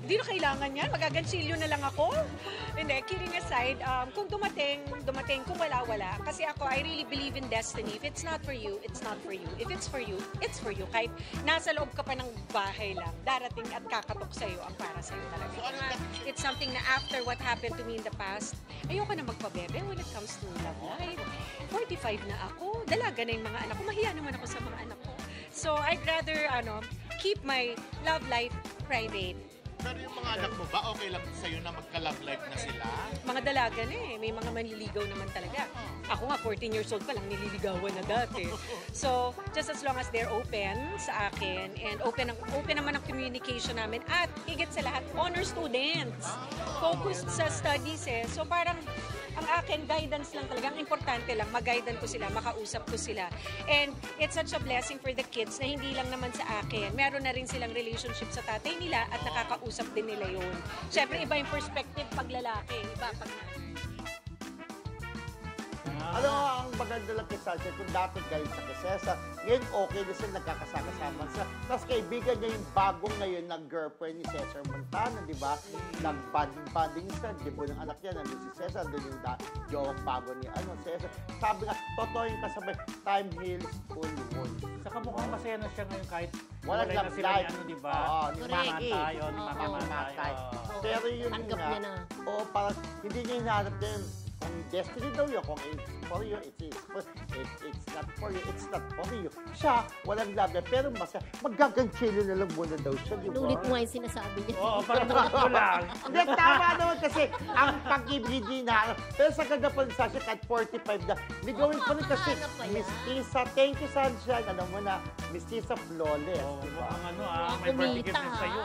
Di na kailangan yan. Magagansilyo na lang ako. Hindi, kidding aside, kung dumating, kung wala. Kasi ako, I really believe in destiny. If it's not for you, it's not for you. If it's for you, it's for you. Kahit nasa loob ka pa ng bahay lang, darating at kakatok sa'yo ang para sa'yo talaga. It's something na after what happened to me in the past, ayoko na magpabebe when it comes to love life. 45 na ako, dalaga na yung mga anak ko, mahiya naman ako sa mga anak ko. So I'd rather keep my love life private. Pero yung mga anak mo ba, okay lang sa'yo na magka-love life na sila? Mga dalaga na eh. May mga manliligaw naman talaga. Ako nga, 14 years old pa lang, nililigawan na dati. So, just as long as they're open sa akin and open naman ang communication namin at higit sa lahat, honor students. Focused sa studies eh. So, parang ang akin, guidance lang talaga. Ang importante lang, mag-guidan ko sila, makausap ko sila. And it's such a blessing for the kids na hindi lang naman sa akin. Meron na rin silang relationship sa tatay nila at nakakausap din nila yun. Siyempre, iba yung perspective pag lalaki, iba pag nanay. Ano ang maganda lang kay Sasha, kung dati galing sa Kisesa, ngayon okay na sila, nagkakasama-sama sila. Tapos kaibigan niya yung bagong ngayon na girlfriend ni Cesar Montano, di ba? Nag-banding sila, debut ng anak niya, nandun si Cesar, doon yung jowang bago ni Cesar. Sabi nga, totoo yung kasabay, time heals all wounds. Saka mukhang masaya na siya ngayon kahit Walang na sila ni ano, di ba? Oo, ni Mamatay, ni Mamatay. Pero yun tanggap nga, niya na. oo, parang hindi niya hinahanap din kung destiny daw yun, kung it's for you, it's not for you, it's not for you. Siya, walang love life, pero masaya. Maggaganchilo na lang muna daw siya, di ba? Inulit mo nga yung sinasabi niya. Oo, parang ko lang. Hindi, tama naman kasi ang pag-ibig hindi na. Pero sa ganda pa rin Sasha, kahit 45 na, ligawin pa rin kasi Makahanap pa yan. Miss Tisa, thank you Sunshine, alam mo na, Miss Tisa Flawless, Oo, di ba? mukhang may birthday gift din sa'yo,